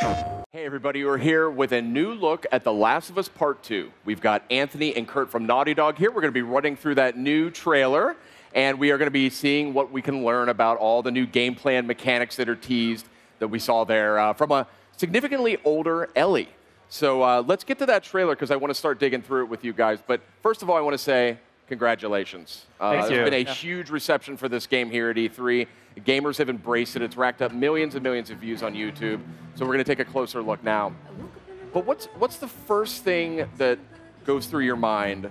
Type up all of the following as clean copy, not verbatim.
Hey everybody, we're here with a new look at The Last of Us Part 2. We've got Anthony and Kurt from Naughty Dog here. We're going to be running through that new trailer, and we are going to be seeing what we can learn about all the new gameplay and mechanics that are teased that we saw there from a significantly older Ellie. So let's get to that trailer because I want to start digging through it with you guys. But first of all, I want to say congratulations. Thank you. There's been a huge reception for this game here at E3. Gamers have embraced it. It's racked up millions and millions of views on YouTube. So we're going to take a closer look now. But what's the first thing that goes through your mind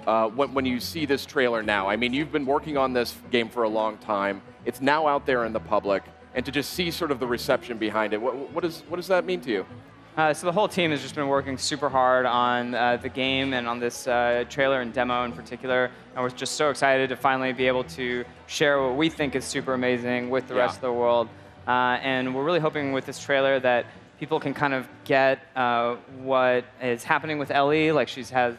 when you see this trailer now? I mean, you've been working on this game for a long time. It's now out there in the public. And to just see sort of the reception behind it, what does that mean to you? So the whole team has just been working super hard on the game and on this trailer and demo in particular. And we're just so excited to finally be able to share what we think is super amazing with the rest of the world. And we're really hoping with this trailer that people can kind of get what is happening with Ellie. Like she has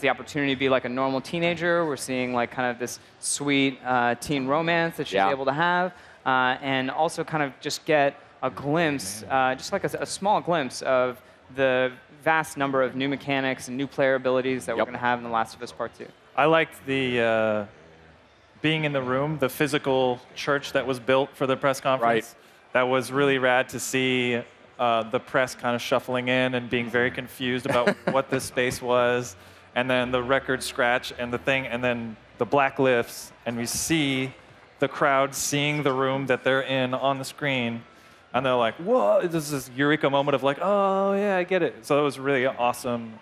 the opportunity to be like a normal teenager. We're seeing like kind of this sweet teen romance that she's able to have. And also kind of just get a glimpse, just like a small glimpse of the vast number of new mechanics and new player abilities that we're going to have in The Last of Us Part 2. I liked the being in the room, the physical church that was built for the press conference. Right. That was really rad to see the press kind of shuffling in and being very confused about what this space was. And then the record scratch and the thing, and then the black lifts, and we see the crowd seeing the room that they're in on the screen. And they're like, whoa, this is this eureka moment of like, oh, yeah, I get it. So it was really awesome.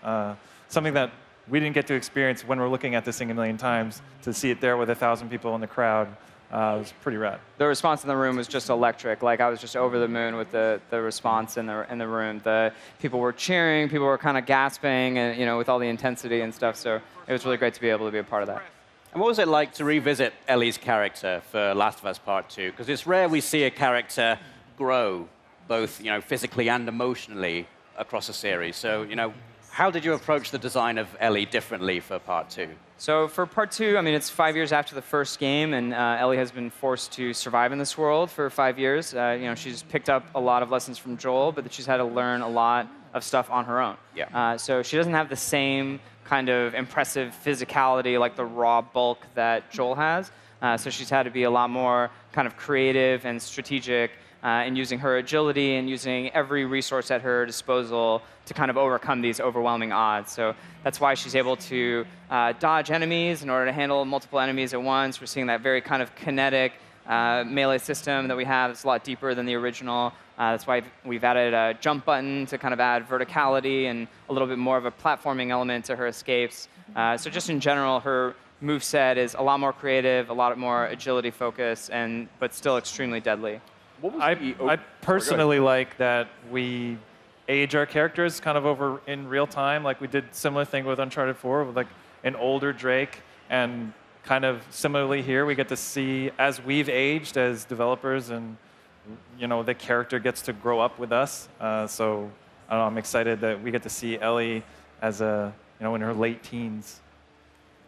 Something that we didn't get to experience when we're looking at this thing a million times. To see it there with 1,000 people in the crowd was pretty rad. The response in the room was just electric. Like, I was just over the moon with the response in the room. The people were cheering, people were kind of gasping, and, you know, with all the intensity and stuff. So it was really great to be able to be a part of that. And what was it like to revisit Ellie's character for Last of Us Part 2? Because it's rare we see a character grow, both physically and emotionally across a series. So, how did you approach the design of Ellie differently for Part 2? So for Part 2, I mean, it's 5 years after the first game, and Ellie has been forced to survive in this world for 5 years. She's picked up a lot of lessons from Joel, but she's had to learn a lot of stuff on her own. Yeah. So she doesn't have the same kind of impressive physicality like the raw bulk that Joel has. So she's had to be a lot more kind of creative and strategic in using her agility and using every resource at her disposal to kind of overcome these overwhelming odds. So that's why she's able to dodge enemies in order to handle multiple enemies at once. We're seeing that very kind of kinetic melee system that we have. It's a lot deeper than the original. That's why we've added a jump button to kind of add verticality and a little bit more of a platforming element to her escapes. So just in general, her moveset is a lot more creative, a lot more agility focused, but still extremely deadly. I personally like that we age our characters kind of over in real time. Like we did similar thing with Uncharted 4 with like an older Drake, and kind of similarly here we get to see as we've aged as developers, and the character gets to grow up with us. So I don't know, I'm excited that we get to see Ellie as in her late teens.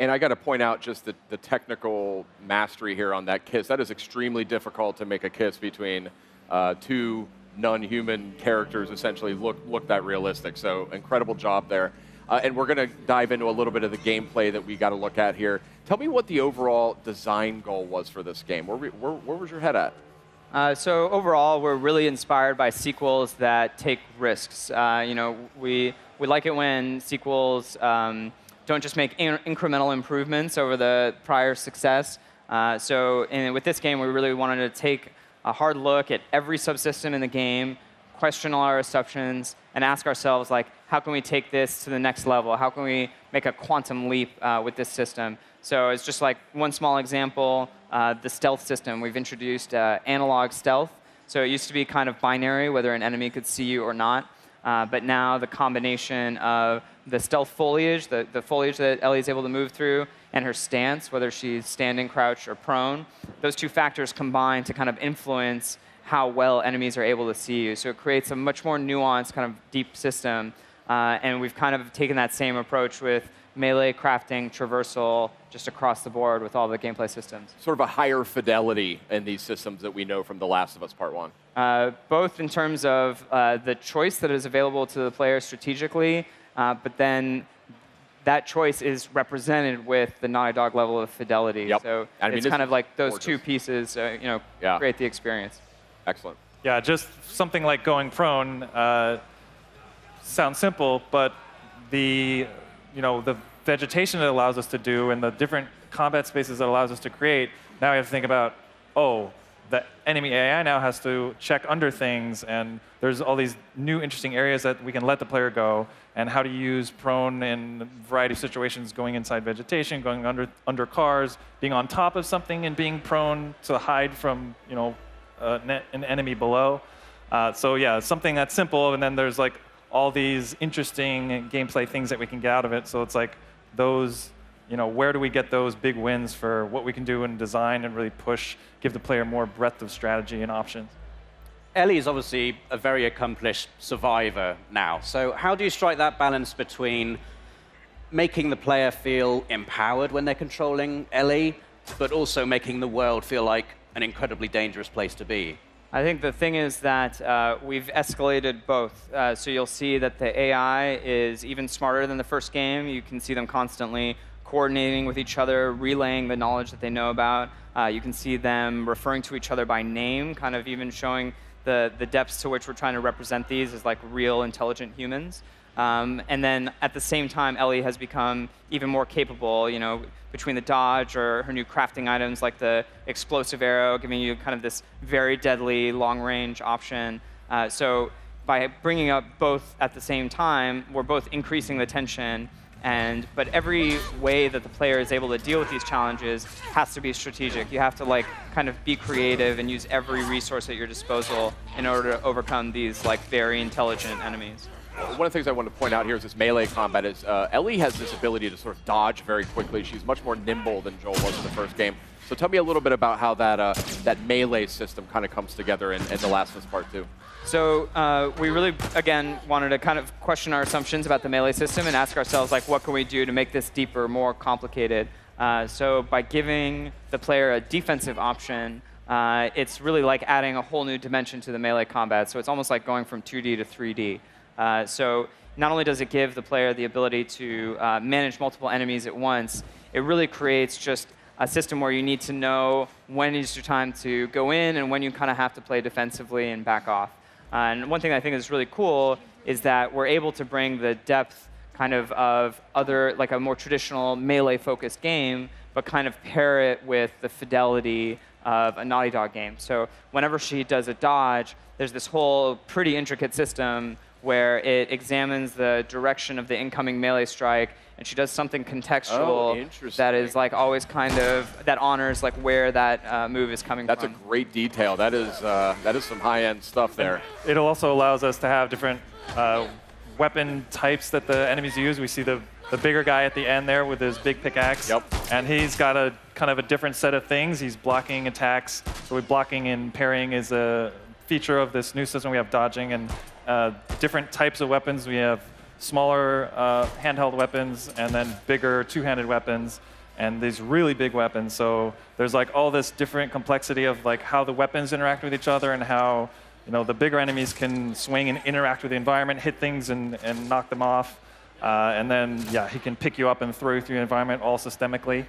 And I got to point out just the technical mastery here on that kiss. That is extremely difficult to make a kiss between two non-human characters, essentially look that realistic. So incredible job there. And we're going to dive into a little bit of the gameplay that we got to look at here. Tell me what the overall design goal was for this game. Where was your head at? So overall, we're really inspired by sequels that take risks. We like it when sequels don't just make incremental improvements over the prior success. With this game, we really wanted to take a hard look at every subsystem in the game, question all our assumptions, and ask ourselves, like, how can we take this to the next level? How can we make a quantum leap with this system? So it's just like one small example, the stealth system. We've introduced analog stealth. So it used to be kind of binary, whether an enemy could see you or not. But now the combination of the stealth foliage, the foliage that Ellie is able to move through, and her stance, whether she's standing, crouched, or prone, those two factors combine to kind of influence how well enemies are able to see you. So it creates a much more nuanced, kind of deep system And we've kind of taken that same approach with melee, crafting, traversal, just across the board with all the gameplay systems. Sort of a higher fidelity in these systems that we know from The Last of Us Part 1. Both in terms of the choice that is available to the player strategically, but then that choice is represented with the Naughty Dog level of fidelity. Yep. So I mean, it's kind of like those gorgeous. two pieces, create the experience. Excellent. Yeah, just something like going prone sounds simple, but the vegetation it allows us to do and the different combat spaces it allows us to create, now we have to think about, the enemy AI now has to check under things, and there's all these new interesting areas that we can let the player go, and how to use prone in a variety of situations, going inside vegetation, going under cars, being on top of something and being prone to hide from an enemy below. So yeah, something that's simple, and then there's like all these interesting gameplay things that we can get out of it. So it's like those, where do we get those big wins for what we can do in design and really give the player more breadth of strategy and options? Ellie is obviously a very accomplished survivor now. So how do you strike that balance between making the player feel empowered when they're controlling Ellie, but also making the world feel like an incredibly dangerous place to be? I think the thing is that we've escalated both. So you'll see that the AI is even smarter than the first game. You can see them constantly coordinating with each other, relaying the knowledge that they know about. You can see them referring to each other by name, kind of even showing the depths to which we're trying to represent these as like real intelligent humans. And then at the same time, Ellie has become even more capable, between the dodge or her new crafting items like the explosive arrow, giving you kind of this very deadly long-range option. So by bringing up both at the same time, we're both increasing the tension. But every way that the player is able to deal with these challenges has to be strategic. You have to kind of be creative and use every resource at your disposal in order to overcome these very intelligent enemies. One of the things I want to point out here is this melee combat is Ellie has this ability to sort of dodge very quickly. She's much more nimble than Joel was in the first game. So tell me a little bit about how that melee system kind of comes together in The Last of Us Part 2. So we really, again, wanted to kind of question our assumptions about the melee system and ask ourselves, what can we do to make this deeper, more complicated? So by giving the player a defensive option, it's really like adding a whole new dimension to the melee combat. So it's almost like going from 2D to 3D. So not only does it give the player the ability to manage multiple enemies at once, it really creates just a system where you need to know when is your time to go in and when you kind of have to play defensively and back off. And one thing I think is really cool is that we're able to bring the depth kind of other, like a more traditional melee-focused game, but kind of pair it with the fidelity of a Naughty Dog game. So whenever she does a dodge, there's this whole pretty intricate system where it examines the direction of the incoming melee strike, and she does something contextual that is always kind of, that honors where that move is coming from. That's a great detail. That is some high-end stuff there. It also allows us to have different weapon types that the enemies use. We see the bigger guy at the end there with his big pickaxe. Yep. And he's got a kind of a different set of things. He's blocking attacks. So blocking and parrying is a feature of this new system. We have dodging and different types of weapons. We have smaller handheld weapons and then bigger two-handed weapons and these really big weapons. So there's all this different complexity of how the weapons interact with each other and how the bigger enemies can swing and interact with the environment, hit things and knock them off. And then, yeah, he can pick you up and throw you through the environment all systemically.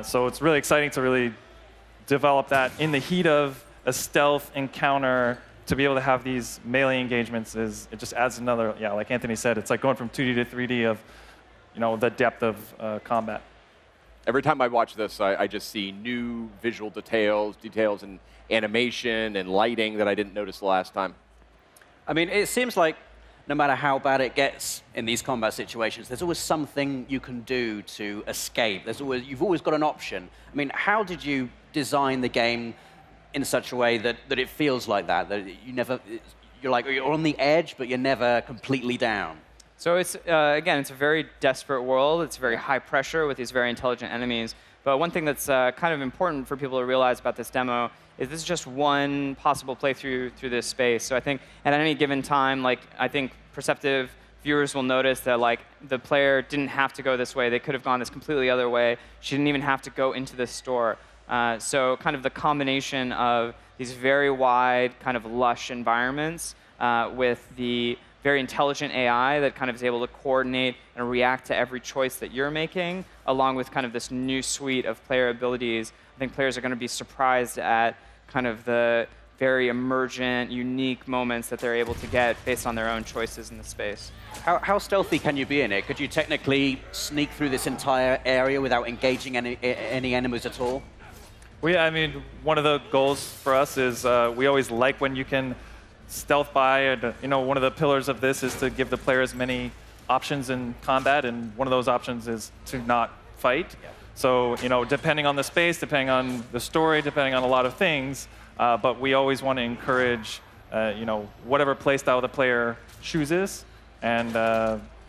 So it's really exciting to really develop that in the heat of a stealth encounter. To be able to have these melee engagements it just adds another, like Anthony said, it's like going from 2D to 3D of, the depth of combat. Every time I watch this, I just see new visual details in animation and lighting that I didn't notice the last time. I mean, it seems like no matter how bad it gets in these combat situations, there's always something you can do to escape. You've always got an option. I mean, how did you design the game in such a way that it feels like that you're on the edge, but you're never completely down? So it's, again, it's a very desperate world. It's very high pressure with these very intelligent enemies. But one thing that's kind of important for people to realize about this demo is this is just one possible playthrough through this space. So I think at any given time, I think Perceptive viewers will notice that like the player didn't have to go this way. They could have gone this completely other way. She didn't even have to go into this store. So kind of the combination of these very wide, kind of lush environments with the very intelligent AI that kind of is able to coordinate and react to every choice that you're making, along with kind of this new suite of player abilities. I think players are going to be surprised at kind of the very emergent, unique moments that they're able to get based on their own choices in the space. How stealthy can you be in it? Could you technically sneak through this entire area without engaging any enemies at all? Well, yeah, I mean, one of the goals for us is we always like when you can stealth by, and one of the pillars of this is to give the player as many options in combat, and one of those options is to not fight. Yeah. So, depending on the space, depending on the story, depending on a lot of things, but we always want to encourage, whatever playstyle the player chooses, and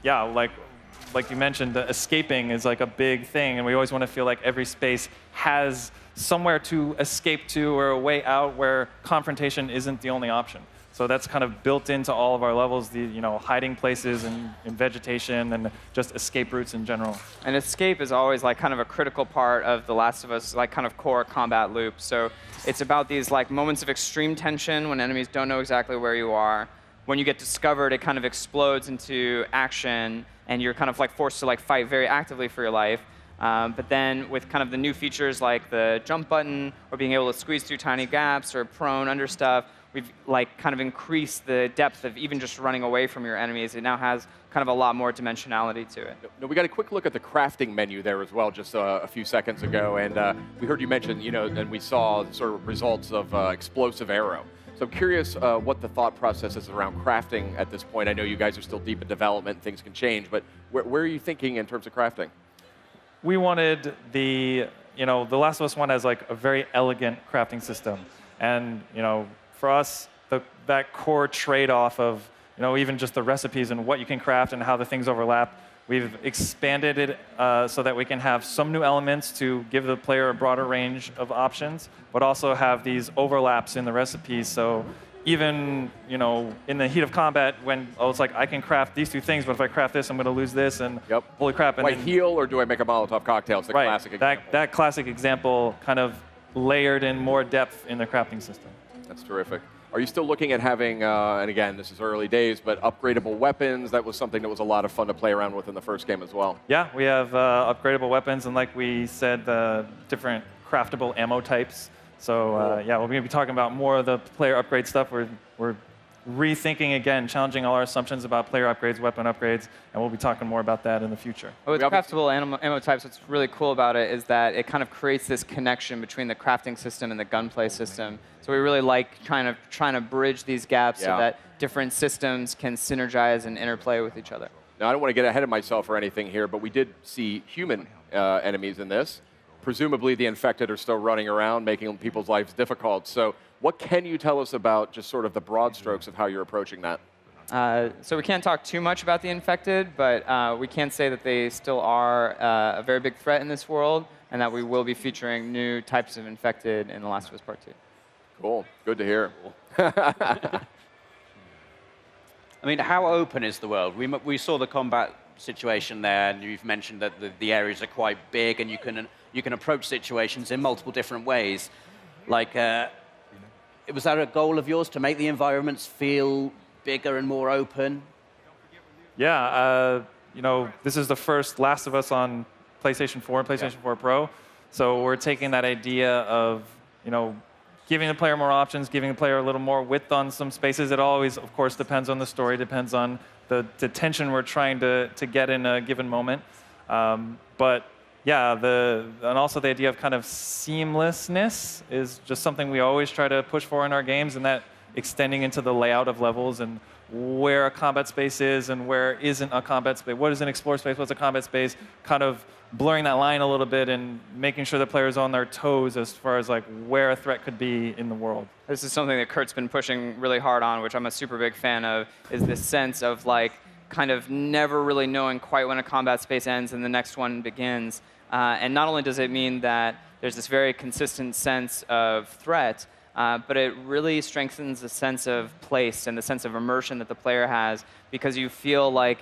yeah, like you mentioned, escaping is like a big thing, and we always want to feel like every space has somewhere to escape to or a way out where confrontation isn't the only option. So that's kind of built into all of our levels, the hiding places and vegetation and just escape routes in general. And escape is always like kind of a critical part of The Last of Us, like kind of core combat loop. So it's about these like moments of extreme tension when enemies don't know exactly where you are. When you get discovered, it kind of explodes into action, and you're kind of like forced to like fight very actively for your life. But then with kind of the new features like the jump button or being able to squeeze through tiny gaps or prone under stuff, we've like kind of increased the depth of even just running away from your enemies. It now has kind of a lot more dimensionality to it. No, we got a quick look at the crafting menu there as well just a few seconds ago, and we heard you mention, and we saw sort of results of explosive arrow. So I'm curious what the thought process is around crafting at this point. I know you guys are still deep in development, things can change, but where are you thinking in terms of crafting? We wanted the Last of Us 1 has like a very elegant crafting system, and for us, that core trade-off of even just the recipes and what you can craft and how the things overlap, we've expanded it so that we can have some new elements to give the player a broader range of options, but also have these overlaps in the recipes. So even in the heat of combat, when it's like I can craft these two things, but if I craft this, I'm going to lose this, and holy crap! Do I heal or do I make a Molotov cocktail? It's the classic example. That classic example kind of layered in more depth in the crafting system. That's terrific. Are you still looking at having, and again, this is early days, but upgradable weapons? That was something that was a lot of fun to play around with in the first game as well. Yeah, we have upgradable weapons, and like we said, different craftable ammo types. So yeah, we're going to be talking about more of the player upgrade stuff. We're rethinking again, challenging all our assumptions about player upgrades, weapon upgrades, and we'll be talking more about that in the future. With craftable ammo types, what's really cool about it is that it kind of creates this connection between the crafting system and the gunplay system. So we really like trying to bridge these gaps so that different systems can synergize and interplay with each other. Now, I don't want to get ahead of myself or anything here, but we did see human enemies in this. Presumably, the infected are still running around, making people's lives difficult. So what can you tell us about just sort of the broad strokes of how you're approaching that? So we can't talk too much about the infected, but we can say that they still are a very big threat in this world, and that we will be featuring new types of infected in The Last of Us Part 2. Cool. Good to hear. I mean, how open is the world? We saw the combat situation there, and you've mentioned that the areas are quite big, and you can approach situations in multiple different ways. Like, was that a goal of yours, to make the environments feel bigger and more open? Yeah, this is the first Last of Us on PlayStation 4 and PlayStation 4 Pro. So we're taking that idea of, giving the player more options, giving the player a little more width on some spaces. It always, of course, depends on the story, depends on the tension we're trying to get in a given moment. But yeah, and also the idea of kind of seamlessness is just something we always try to push for in our games, and that extending into the layout of levels and where a combat space is and where isn't a combat space. What is an explore space? What's a combat space? Kind of blurring that line a little bit and making sure the player's on their toes as far as like where a threat could be in the world. This is something that Kurt's been pushing really hard on, which I'm a super big fan of, is this sense of like kind of never really knowing quite when a combat space ends and the next one begins. And not only does it mean that there's this very consistent sense of threat, but it really strengthens the sense of place and the sense of immersion that the player has, because you feel like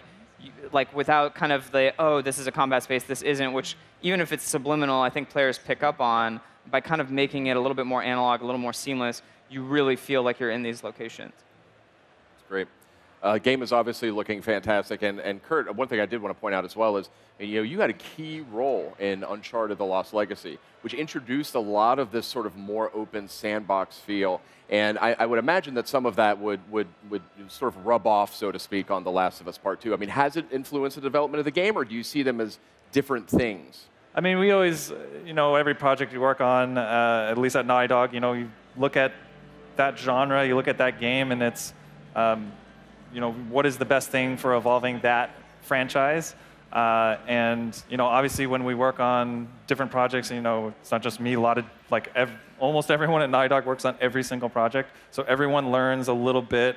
without kind of the, oh, this is a combat space, this isn't, which even if it's subliminal, I think players pick up on, by kind of making it a little bit more analog, a little more seamless, you really feel like you're in these locations. That's great. Game is obviously looking fantastic, and Kurt, one thing I did want to point out as well is, you had a key role in Uncharted: The Lost Legacy, which introduced a lot of this sort of more open sandbox feel, and I would imagine that some of that would sort of rub off, so to speak, on The Last of Us Part 2. I mean, has it influenced the development of the game, or do you see them as different things? I mean, we always, every project you work on, at least at Naughty Dog, you look at that genre, you look at that game, and it's, what is the best thing for evolving that franchise? And obviously, when we work on different projects, it's not just me. Almost everyone at Naughty Dog works on every single project, so everyone learns a little bit,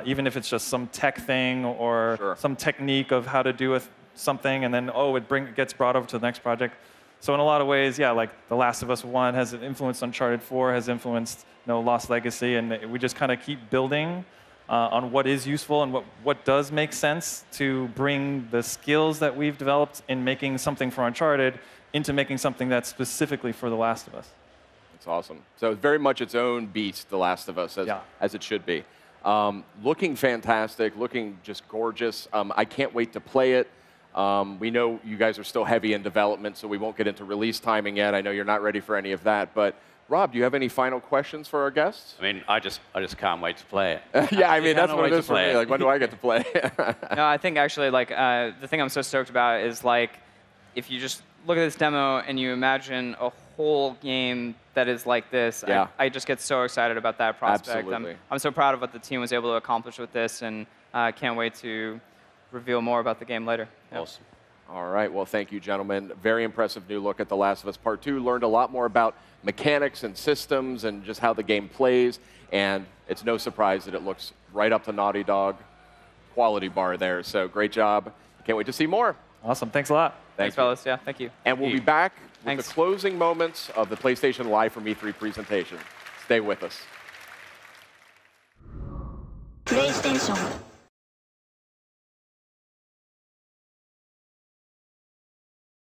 even if it's just some tech thing or some technique of how to do something, and then it gets brought over to the next project. So in a lot of ways, yeah, like The Last of Us 1 has influenced Uncharted 4, has influenced Lost Legacy, and we just kind of keep building on what is useful and what does make sense to bring the skills that we've developed in making something for Uncharted into making something that's specifically for The Last of Us. That's awesome. So it's very much its own beast, The Last of Us, as it should be. Looking fantastic, looking just gorgeous. I can't wait to play it. We know you guys are still heavy in development, so we won't get into release timing yet. I know you're not ready for any of that, but Rob, do you have any final questions for our guests? I mean, I just can't wait to play it. Yeah, I mean, that's what it is for me. Like, when do I get to play? No, I think actually, the thing I'm so stoked about is, if you just look at this demo and you imagine a whole game that is like this, I just get so excited about that prospect. Absolutely. I'm so proud of what the team was able to accomplish with this, and can't wait to reveal more about the game later. Awesome. All right. Well, thank you, gentlemen. Very impressive new look at The Last of Us Part 2. Learned a lot more about mechanics and systems and just how the game plays. And it's no surprise that it looks right up to Naughty Dog quality bar there. So great job. Can't wait to see more. Awesome. Thanks a lot. Thanks, fellas. Yeah, thank you. And we'll be back with the closing moments of the PlayStation Live from E3 presentation. Stay with us. PlayStation